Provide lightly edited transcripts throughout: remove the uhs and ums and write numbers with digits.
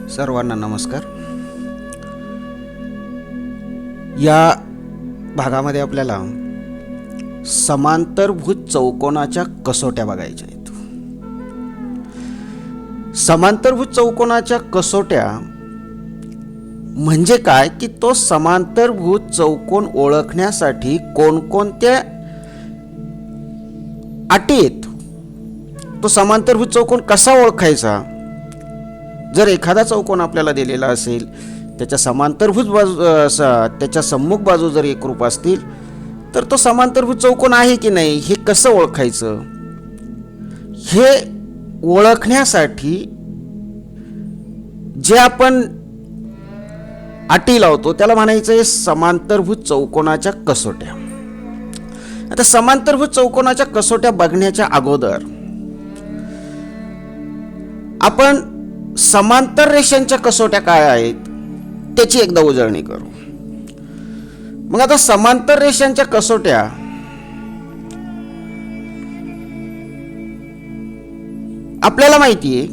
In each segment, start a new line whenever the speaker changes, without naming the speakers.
सर्वांना नमस्कार. या भागामध्ये आपल्याला समांतरभुज चौकोनाच्या कसोट्या बघायच्या आहेत. समांतरभुज चौकोनाच्या कसोट्या म्हणजे काय की तो समांतरभुज चौकोन ओळखण्यासाठी कोणकोणत्या अटी आहेत, तो समांतरभुज चौकोन कसा ओळखायचा. जर एखादा चौकोन आपल्याला दिलेला असेल, त्याच्या समांतरभुज बाजू त्याच्या सम्मुख बाजू जर एकरूप असतील तर तो समांतरभुज चौकोन आहे की नाही हे कसं ओळखायचं. हे ओळखण्यासाठी जे आपण अटी लावतो त्याला म्हणायचं आहे समांतरभुज चौकोनाच्या कसोट्या. आता समांतरभुज चौकोनाच्या कसोट्या बघण्याच्या अगोदर आपण समांतर रेषांच्या कसोट्या काय आहेत त्याची एकदा उजळणी करू. मग आता समांतर रेषांच्या कसोट्या आपल्याला माहिती आहे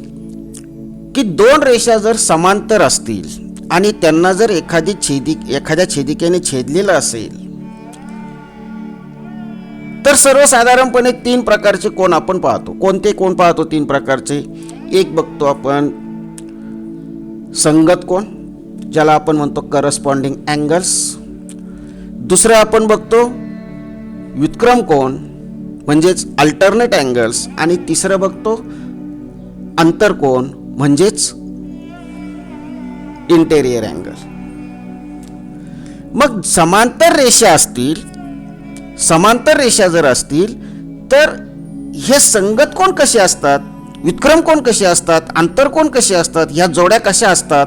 की दोन रेषा जर समांतर असतील आणि त्यांना जर एखाद्या छेदिकेने छेदलेलं असेल तर सर्वसाधारणपणे तीन प्रकारचे कोन आपण पाहतो. कोणते कोन पाहतो तीन प्रकारचे. एक बघतो आपण संगत कोन, ज्याला आपण म्हणतो करस्पॉन्डिंग अँगल्स. दुसरं आपण बघतो व्युत्क्रम कोन म्हणजेच अल्टरनेट अँगल्स. आणि तिसरं बघतो अंतरकोन म्हणजेच इंटेरियर अँगल. मग समांतर रेषा जर असतील तर हे संगत कोन कसे असतात, व्युत्क्रम कोन कसे असतात, आंतरकोन कसे असतात, ह्या जोड्या कशा असतात.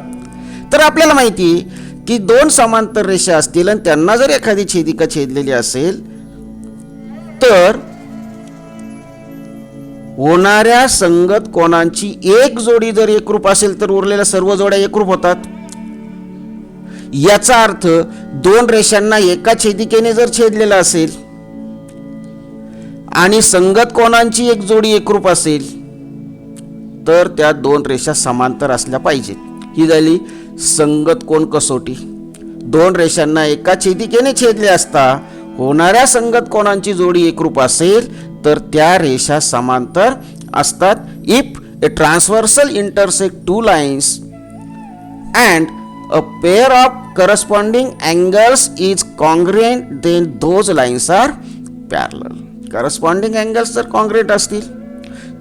तर आपल्याला माहिती आहे की दोन समांतर रेषा असतील आणि त्यांना जर एखादी छेदिका छेदलेली असेल तर होणाऱ्या संगत कोनांची एक जोडी जर एकरूप असेल तर उरलेल्या सर्व जोड्या एकरूप होतात. याचा अर्थ दोन रेषांना एका छेदिकेने जर छेदलेला असेल आणि संगत कोनांची एक जोडी एकरूप असेल तर त्या दोन रेषा समांतर असल्या पाहिजेत. ही झाली संगत कोन कसोटी. दोन रेषांना एका छेदिकेने छेदले असता होणाऱ्या संगत कोनांची जोडी एकरूप असेल तर त्या रेषा समांतर असतात. If A transversal intersect two lines and a pair of corresponding angles is congruent then those lines are parallel. corresponding angles जर congruent असतील,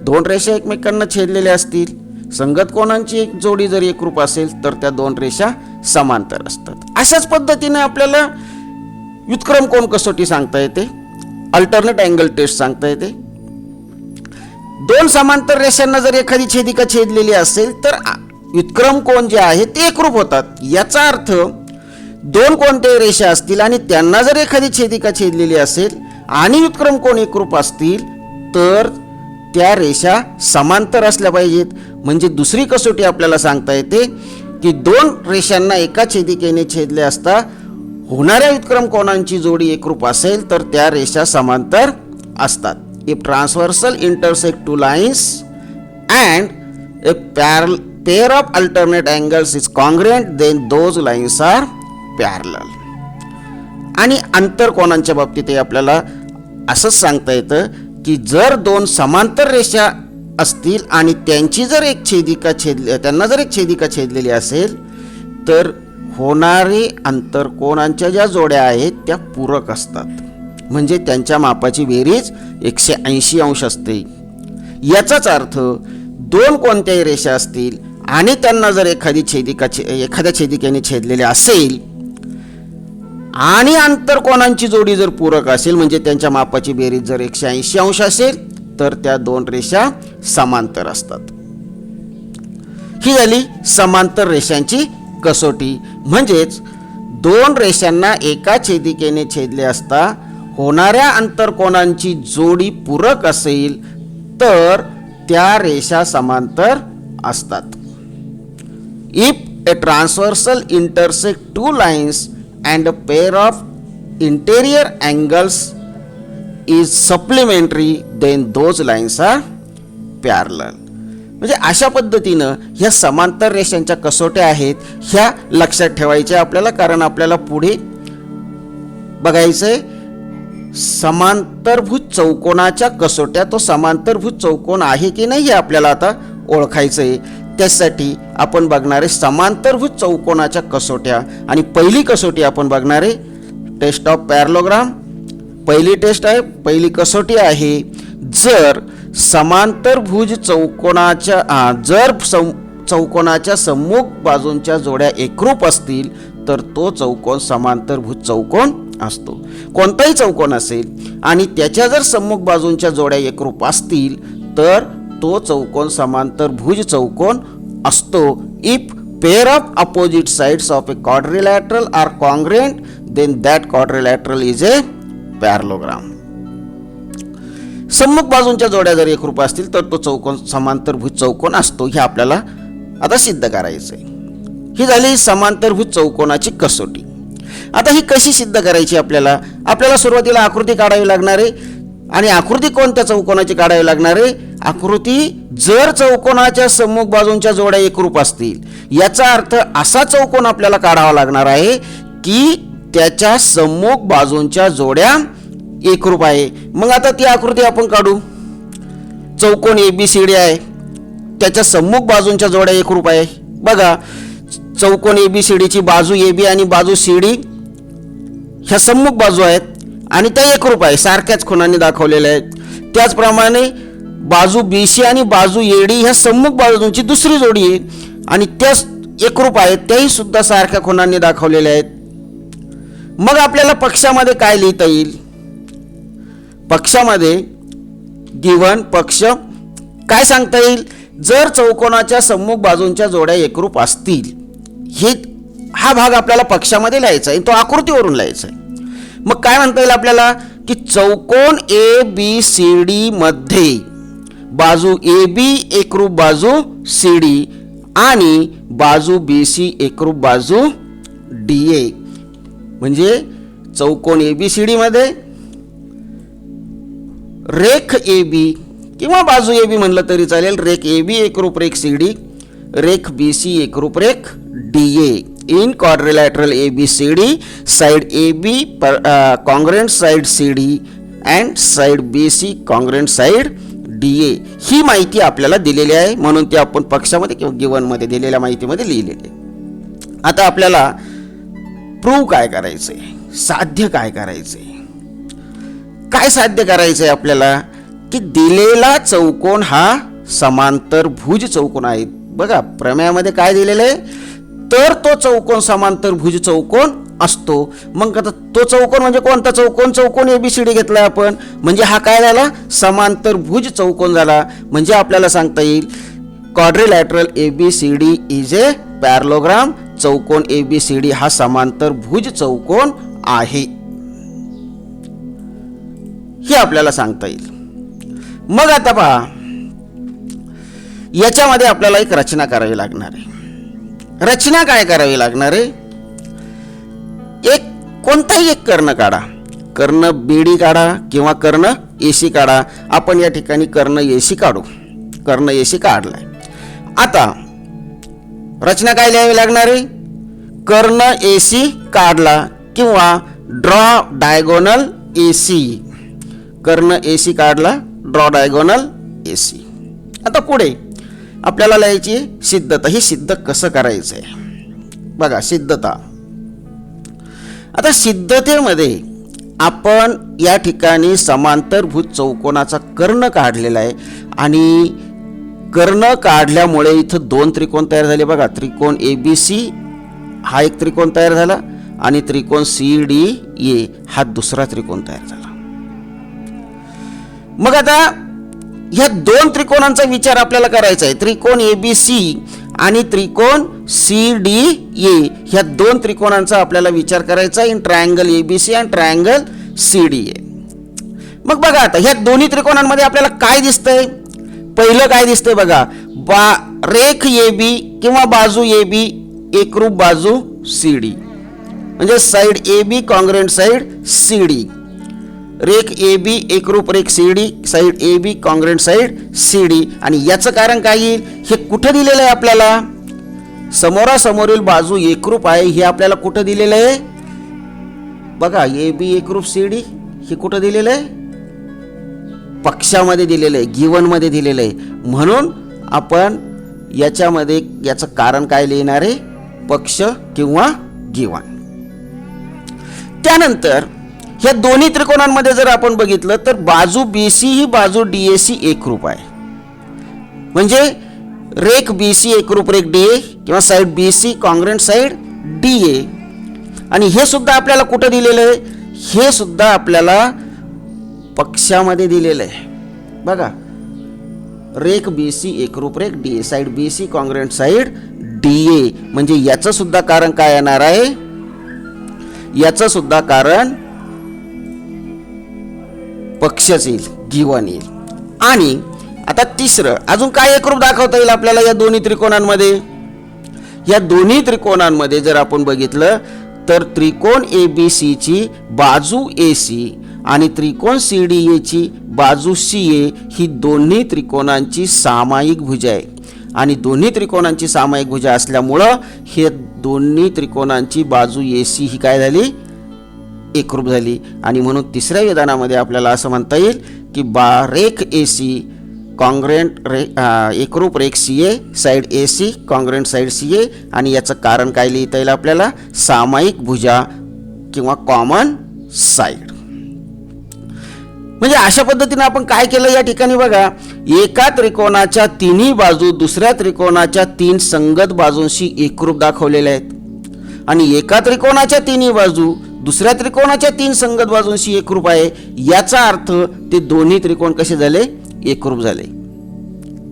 दोन रेषा एकमेकांना छेदलेल्या असतील, संगत कोनांची एक जोडी जर एकरूप असेल तर त्या दोन रेषा समांतर असतात. अशाच पद्धतीने आपल्याला व्युत्क्रम कोन कसोटी सांगता येते, अल्टरनेट अँगल टेस्ट सांगता येते. दोन समांतर रेषांना जर एखादी छेदिका छेदलेली असेल तर व्युत्क्रम कोन जे आहे ते एकरूप होतात. याचा अर्थ दोन कोणत्याही रेषा असतील आणि त्यांना जर एखादी छेदिका छेदलेली असेल आणि व्युत्क्रम कोन एकरूप असतील तर त्या रेषा समांतर असल्या पाहिजेत. म्हणजे दुसरी कसोटी आपल्याला सांगता येते की दोन रेषांना एका छेदिकेने छेदले असता होणाऱ्या व्युत्क्रम कोनांची जोडी एकरूप असेल तर त्या रेषा समांतर असतात. If transversal intersect two lines and A pair of alternate angles is congruent then those lines are parallel. आणि अंतरकोनांच्या बाबतीत आपल्याला असंच सांगता येतं की जर दोन समांतर रेषा असतील आणि त्यांची जर त्यांना जर एक छेदिका छेदलेली असेल तर होणारे अंतरकोनांच्या ज्या जोड्या आहेत त्या पूरक असतात. म्हणजे त्यांच्या मापाची बेरीज 180 अंश असते. याचाच अर्थ दोन कोणत्याही रेषा असतील आणि त्यांना जर एखाद्या छेदिकेने छेदलेले असेल आणि आंतरकोनांची जोडी जर पूरक असेल म्हणजे त्यांच्या मापाची बेरीज जर 180 अंश असेल तर त्या दोन रेषा समांतर असतात. ही झाली समांतर रेषांची कसोटी. म्हणजेच दोन रेषांना एका छेदिकेने छेदले असता होणाऱ्या आंतरकोनांची जोडी पूरक असेल तर त्या रेषा समांतर असतात. If a transversal intersect two lines and a pair of interior angles is supplementary then those lines are parallel. म्हणजे अशा पद्धतीनं ह्या समांतर रेषांच्या कसोट्या आहेत ह्या लक्षात ठेवायच्या आपल्याला, कारण आपल्याला पुढे बघायचंय समांतरभुज चौकोनाच्या कसोट्या. तो समांतरभुज चौकोन आहे की नाही हे आपल्याला आता ओळखायचंय. त्यासाठी आपण बघणार आहे समांतरभुज चौकोनाच्या कसोट्या. आणि पहिली कसोटी आपण बघणार आहे टेस्ट ऑफ पॅरलोग्राम. पहिली टेस्ट आहे, पहिली कसोटी आहे, जर समांतरभुज चौकोनाच्या सम्मुख बाजूंच्या जोड्या एकरूप असतील तर तो चौकोन समांतरभुज चौकोन असतो. कोणताही चौकोन असेल आणि त्याच्या जर सम्मुख बाजूंच्या जोड्या एकरूप असतील तर तो चौकोन समांतरभुज चौकोन असतो. If pair of opposite sides of a quadrilateral are congruent then that quadrilateral is a parallelogram. सम्मुख बाजूंच्या जोड्या जर एकरूप असतील तर तो चौकोन समांतरभुज चौकोन असतो. हे आपल्याला आता सिद्ध करायचंय. ही झाली समांतरभुज चौकोनाची कसोटी. आता ही कशी सिद्ध करायची आपल्याला सुरुवातीला आकृती काढावी लागणार आहे. आणि आकृती कोणत्या चौकोनाची काढावी लागणार आहे? आकृती जर चौकोनाच्या सम्मुख बाजूंच्या जोड्या एकरूप असतील, याचा अर्थ असा चौकोन आपल्याला काढावा लागणार आहे की त्याच्या सम्मुख बाजूंच्या जोड्या एकरूप आहे. मग आता ती आकृती आपण काढू. चौकोन ABCD आहे, त्याच्या सम्मुख बाजूंच्या जोड्या एकरूप आहे. बघा, चौकोन ABCDची बाजू AB आणि बाजू CD ह्या सम्मुख बाजू आहेत आणि त्या एकरूप आहे, सारख्याच खुणांनी दाखवलेल्या आहेत. त्याचप्रमाणे बाजू BC आणि बाजू AD ह्या सम्मुख बाजूंची दुसरी जोडी आहे आणि त्या एकरूप आहेत, त्याही सुद्धा सारख्या खुणांनी दाखवलेल्या आहेत. मग आपल्याला पक्षामध्ये काय लिहिता येईल? पक्षामध्ये गिवन पक्ष काय सांगता येईल? जर चौकोनाच्या सम्मुख बाजूंच्या जोड्या एकरूप असतील, हा भाग आपल्याला पक्षामध्ये लिहायचा आहे, तो आकृतीवरून लिहायचा आहे. मग काय म्हणता येईल आपल्याला की चौकोन ABCD मध्ये बाजू AB एकरूप बाजू CD आणि बाजू BC एकरूप बाजू DA. म्हणजे चौकोन ABCD मध्ये रेख AB किंवा बाजू AB म्हणलं तरी चालेल, रेख AB एकरूप रेख CD, रेख BC एकरूप रेख DA. In quadrilateral ABCD side AB congruent side CD and side BC congruent side DA. ही माहिती आपल्याला दिलेली आहे, म्हणून ती आपण पक्षामध्ये किंवा गिवनमध्ये दिलेल्या माहितीमध्ये लिहिलेली आहे. आता आपल्याला प्रूव्ह काय करायचंय, साध्य काय करायचंय? काय साध्य करायचंय आपल्याला की दिलेला चौकोन हा समांतरभुज चौकोन आहे. बघा, प्रमेयामध्ये काय दिलेलं आहे? तर तो चौकोन समांतरभुज चौकोन असतो. मग आता तो चौकोन म्हणजे कोणता चौकोन? चौकोन ABCD घेतला आपण, म्हणजे हा काय झाला? समांतरभुज चौकोन झाला. म्हणजे आपल्याला सांगता येईल quadrilateral ABCD is a parallelogram. चौकोन ABCD हा समांतरभुज चौकोन आहे, हे आपल्याला सांगता येईल. मग आता पहा, याच्यामध्ये आपल्याला एक रचना करावी लागणार आहे. रचना काय करावी लागणार आहे? कोणताही एक कर्ण काढा. कर्ण BD काढा किंवा कर्ण AC काढा. आपण या ठिकाणी कर्ण AC काढू. कर्ण AC काढलाय. आता रचना काय लिहावी लागणार आहे? कर्ण AC काढला किंवा ड्रॉ डायगोनल AC. कर्ण AC काढला, ड्रॉ डायगोनल AC. आता पुढे आपल्याला लिहायची सिद्धता. ही सिद्ध कसं करायचं आहे बघा, सिद्धता. आता सिद्धतेमध्ये आपण या ठिकाणी समांतरभुज चौकोनाचा कर्ण काढलेला आहे आणि कर्ण काढल्यामुळे इथं दोन त्रिकोण तयार झाले. बघा, त्रिकोण ABC हा एक त्रिकोण तयार झाला आणि त्रिकोण CDA हा दुसरा त्रिकोण तयार झाला. मग आता ह्या दोन त्रिकोणांचा विचार आपल्याला करायचा आहे. त्रिकोण ABC आणि त्रिकोण CDA ह्या दोन त्रिकोणांचा आपल्याला विचार करायचा इन ट्रायंगल ABC आणि ट्रायंगल CDA. मग बघा, आता ह्या दोन्ही त्रिकोणांमध्ये आपल्याला काय दिसतंय? पहिलं काय दिसतंय बघा, रेख AB किंवा बाजू AB एकरूप बाजू CD, म्हणजे side AB congruent side CD. रेख ए बी एकरूप रेख C D, side A B congruent side C D. आणि याचं कारण काय येईल, हे कुठं दिलेलं आहे आपल्याला, समोरासमोरील बाजू एकरूप आहे, हे आपल्याला कुठं दिलेलं आहे बघा, ए बी एकरूप सी डी हे कुठं दिलेलं आहे, पक्षामध्ये दिलेलं आहे, गिवन दिलेलं आहे. म्हणून आपण याच्यामध्ये याचं कारण काय लिहिणार आहे, पक्ष किंवा गिवन. त्यानंतर ह्या दोन्ही त्रिकोणांमध्ये जर आपण बघितलं तर बाजू BC ही बाजू DAC एकरूप आहे. म्हणजे रेख BC एकरूप रेख DA किंवा side BC congruent side DA. आणि हे सुद्धा आपल्याला कुठं दिलेलं आहे, हे सुद्धा आपल्याला पक्षामध्ये दिलेलं आहे बघा, रेख BC एकरूप रेख DA side BC congruent side DA. म्हणजे याचं सुद्धा कारण काय येणार आहे, याचं सुद्धा कारण पक्षच येईल, गिवन येईल. आणि आता तिसरं अजून काय एकरूप दाखवता येईल आपल्याला या दोन्ही त्रिकोणांमध्ये, या दोन्ही त्रिकोणांमध्ये जर आपण बघितलं तर त्रिकोण ABC ची बाजू AC आणि त्रिकोण CDA ची बाजू CA ही दोन्ही त्रिकोणांची सामायिक भुजा आहे. आणि दोन्ही त्रिकोणांची सामायिक भुजा असल्यामुळं हे दोन्ही त्रिकोणांची बाजू AC ही काय झाली, एकरूप झाली. आणि म्हणून तिसऱ्या विधानामध्ये आपल्याला असं म्हणता येईल की रेख AC कॉन्ग्रेंट एकरूप रेख CA side AC congruent side CA. आणि याचं कारण काय लिहिता येईल आपल्याला, सामायिक भुजा किंवा कॉमन साईड. म्हणजे अशा पद्धतीने आपण काय केलं या ठिकाणी बघा, एका त्रिकोणाच्या तिन्ही बाजू दुसऱ्या त्रिकोणाच्या तीन संगत बाजूंशी एकरूप दाखवलेल्या आहेत. आणि एका त्रिकोणाच्या तिन्ही बाजू दुसऱ्या त्रिकोणाच्या तीन संगत बाजूंशी एकरूप आहे. याचा अर्थ ते दोन्ही त्रिकोण कसे झाले, एकरूप झाले.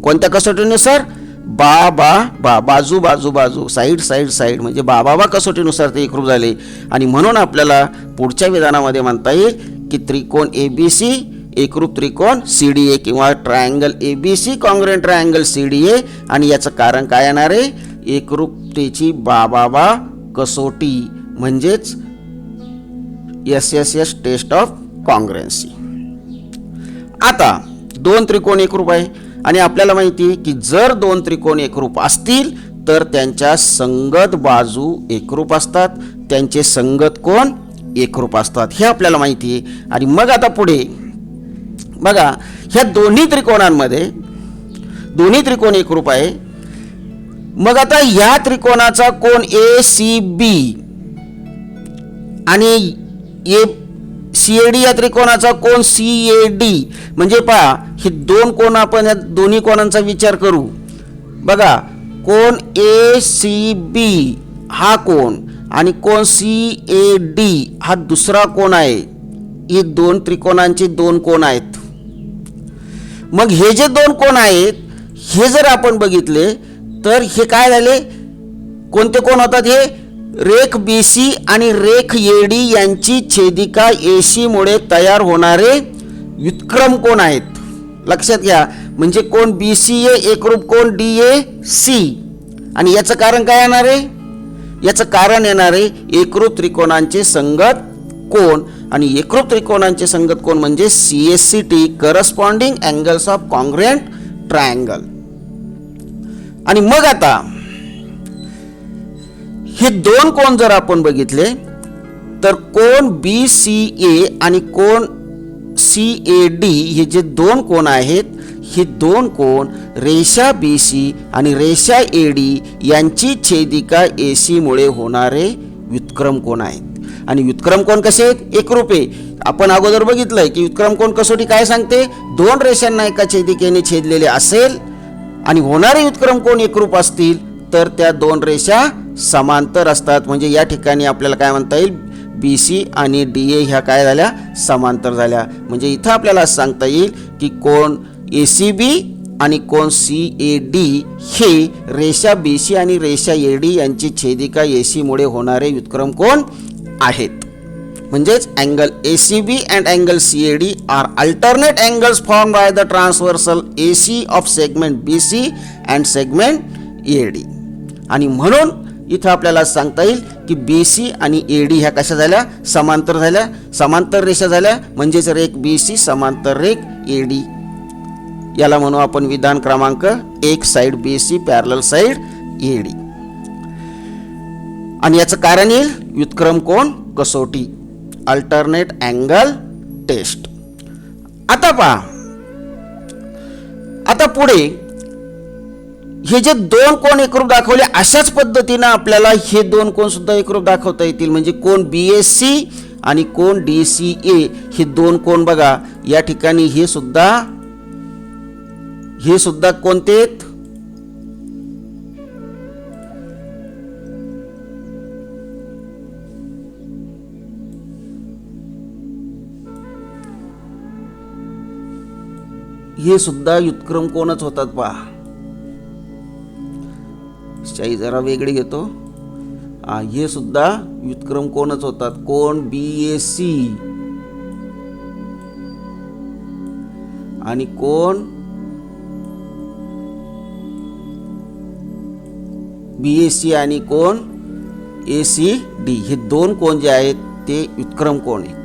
कोणत्या कसोटीनुसार, बाजू बाजू बाजू साईड साईड साईड, म्हणजे बा कसोटीनुसार ते एकरूप झाले. आणि म्हणून आपल्याला पुढच्या विधानामध्ये म्हणता येईल की त्रिकोण ABC एकरूप त्रिकोण CDA किंवा triangle ABC congruent triangle CDA. आणि याचं कारण काय येणार आहे, एकरूपतेची बा कसोटी, म्हणजेच SSS टेस्ट ऑफ कॉन्ग्रेन्सी. आता दोन त्रिकोण एकरूप आहे आणि आपल्याला माहिती आहे की जर दोन त्रिकोण एकरूप असतील तर त्यांच्या संगत बाजू एकरूप असतात, त्यांचे संगत कोन एकरूप असतात, हे आपल्याला माहिती आहे. आणि मग आता पुढे बघा, ह्या दोन्ही त्रिकोणांमध्ये दोन्ही त्रिकोण एकरूप आहे. मग आता या त्रिकोणाचा कोन ACB आणि CAD या त्रिकोणाचा कोन CAD. म्हणजे पहा, हे दोन कोन आपण या दोन्ही कोनांचा विचार करू. बघा, कोन ACB हा कोन आणि कोन CAD हा दुसरा कोन आहे. हे दोन त्रिकोणांचे दोन कोन आहेत. मग हे जे दोन कोन आहेत हे जर आपण बघितले तर हे काय झाले, कोणते कोन होतात, हे रेख BC आणि रेख AD यांची छेदिका AC मुळे तयार होणारे व्युत्क्रम कोन आहेत. लक्षात घ्या, म्हणजे कोन BCA एकरूप कोन DAC. आणि याचं कारण काय येणार आहे, याचं कारण येणार आहे एकरूप त्रिकोणांचे संगत कोन. आणि एकरूप त्रिकोणांचे संगत कोन म्हणजे CSCT corresponding angles of congruent triangle. आणि मग आता हे दोन कोन जर आपण बघितले तर कोन BCA आणि कोन CAD हे जे दोन कोन आहेत, हे दोन कोन रेषा BC आणि रेषा AD यांची छेदिका AC मुळे होणारे व्युत्क्रम कोन आहेत. आणि व्युत्क्रम कोन कसे आहेत, एकरूप आहे. आपण अगोदर बघितलंय की व्युत्क्रम कोन कसोटी काय सांगते, दोन रेषांना एका छेदिकेने छेदलेले असेल आणि होणारे व्युत्क्रम कोन एकरूप असतील तर त्या दोन रेषा समांतर असतात. म्हणजे या ठिकाणी आपल्याला काय म्हणता येईल, BC आणि DA ह्या काय झाल्या, समांतर झाल्या. म्हणजे इथं आपल्याला सांगता येईल की कोन ACB आणि कोन CAD हे रेषा BC आणि रेषा AD यांची छेदिका AC मुळे होणारे व्युत्क्रम कोन आहेत. म्हणजेच angle ACB and angle CAD are alternate angles form by the transversal AC of segment BC and segment AD. आणि म्हणून इथं आपल्याला सांगता येईल की BC आणि AD ह्या कशा झाल्या, समांतर झाल्या, समांतर रेषा झाल्या, म्हणजेच रेख BC समांतर रेख AD, याला म्हणू आपण विधान क्रमांक 1, side BC parallel side AD. आणि याचं कारण येईल व्युत्क्रम कोन कसोटी, अल्टरनेट अँगल टेस्ट. आता पहा, आता पुढे हे जे दोन कोन एकरूप दाखवले अशाच पद्धतीने आपल्याला हे दोन कोन सुद्धा एकरूप दाखवता येतील. म्हणजे कोन BAC आणि कोन DCA हे दोन कोन बघा, या ठिकाणी हे सुद्धा कोणते आहेत, हे सुद्धा व्युत्क्रम कोनच होतात. पहा, शाई जरा वेगळी घेतो. हे सुद्धा व्युत्क्रम कोनच होतात. कोन BAC आणि कोन BAC आणि कोन ACD हे दोन कोन जे आहेत ते व्युत्क्रम कोन आहेत.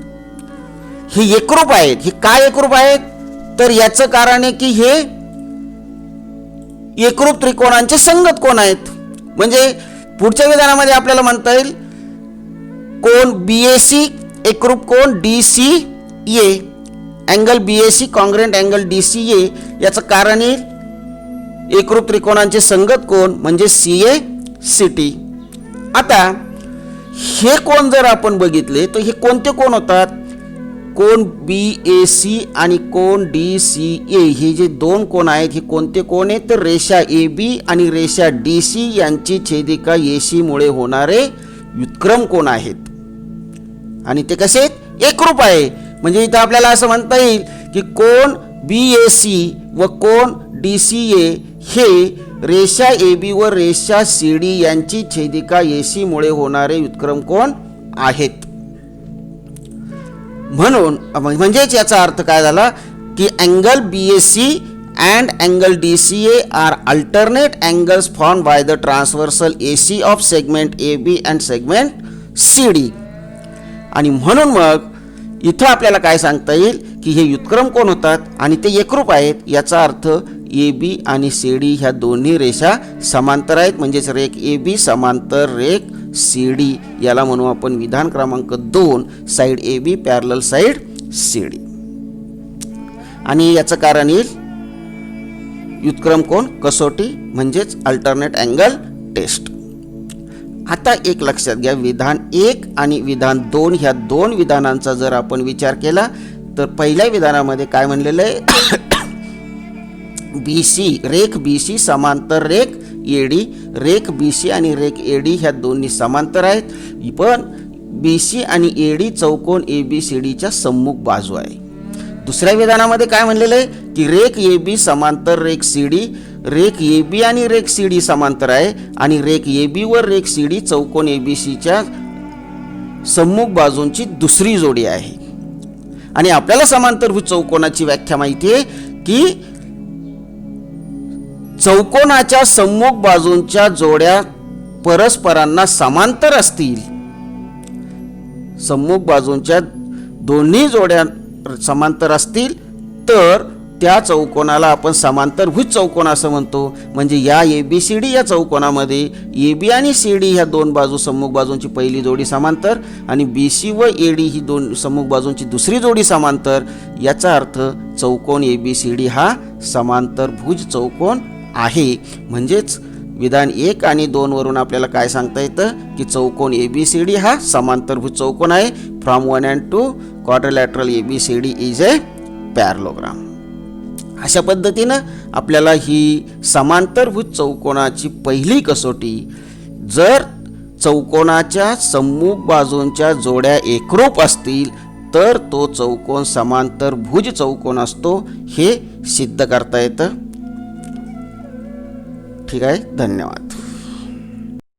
हे एकरूप आहेत. हे काय एकरूप आहेत, तर याचं कारण आहे की हे एकरूप त्रिकोणांचे संगत कोन आहेत. म्हणजे पुढच्या विधानामध्ये आपल्याला म्हणता येईल कोन BAC एकरूप कोन DCA, angle BAC congruent angle DCA, याचं कारण येईल एकरूप त्रिकोणांचे संगत कोन म्हणजे CACT. आता हे कोन जर आपण बघितले तर हे कोणते कोन होतात, कोन BAC आणि कोन DCA हे जे दोन कोन आहेत हे कोणते कोन आहेत, तर रेषा AB आणि रेषा DC यांची छेदिका AC मुळे होणारे व्युत्क्रम कोन आहेत. आणि ते कसे आहेत, एकरूप आहे. म्हणजे इथं आपल्याला असं म्हणता येईल की कोन BAC व कोन DCA हे रेषा AB व रेषा CD यांची छेदिका AC मुळे होणारे व्युत्क्रम कोन आहेत. म्हणून म्हणजेच याचा अर्थ काय झाला की angle BAC and angle DCA are alternate angles formed by the transversal AC of segment AB and segment CD. आणि म्हणून मग इथं आपल्याला काय सांगता येईल की हे व्युत्क्रम कोन होतात आणि ते एकरूप आहेत. याचा अर्थ AB आणि CD ह्या दोन्ही रेषा समांतर आहेत. म्हणजेच रेख AB समांतर रेख CD, याला म्हणू आपण विधान क्रमांक 2, side AB parallel side CD. आणि याचं कारण येईल व्युत्क्रम कोन कसोटी म्हणजेच अल्टरनेट अँगल टेस्ट. आता एक लक्षात घ्या, विधान 1 आणि विधान 2 ह्या दोन विधानांचा जर आपण विचार केला तर पहिल्या विधानामध्ये काय म्हणलेलं आहे, BC रेख BC समांतर रेख AD, रेख BC आणि रेख AD ह्या दोन्ही समांतर आहेत. पण BC आणि AD चौकोन ABCDच्या सम्मुख बाजू आहे. दुसऱ्या विधानामध्ये काय म्हणलेलं आहे की रेख AB समांतर रेख CD, रेख AB आणि रेख CD समांतर आहे आणि रेख AB व रेख CD चौकोन ABCच्या सम्मुख बाजूंची दुसरी जोडी आहे. आणि आपल्याला समांतरभुज चौकोनाची व्याख्या माहिती आहे की चौकोनाच्या सम्मुख बाजूंच्या जोड्या परस्परांना समांतर असतील, सम्मुख बाजूंच्या दोन्ही जोड्या समांतर असतील तर त्या चौकोनाला आपण समांतरभुज चौकोन असं म्हणतो. म्हणजे या ABCD या चौकोनामध्ये AB आणि CD ह्या दोन बाजू सम्मुख बाजूंची पहिली जोडी समांतर आणि BC व AD ही दोन सम्मुख बाजूंची दुसरी जोडी समांतर. याचा अर्थ चौकोन ABCD हा समांतरभुज चौकोन आहे. म्हणजेच विधान 1 आणि 2 वरून आपल्याला काय सांगता येतं की चौकोन ABCD हा समांतरभुज चौकोन आहे. From 1 and 2 quadrilateral ABCD is a parallelogram. अशा पद्धतीनं आपल्याला ही समांतरभुज चौकोनाची पहिली कसोटी, जर चौकोनाच्या सम्मुख बाजूंच्या जोड्या एकरूप असतील तर तो चौकोन समांतरभुज चौकोन असतो, हे सिद्ध करता येतं. ठीक आहे, धन्यवाद.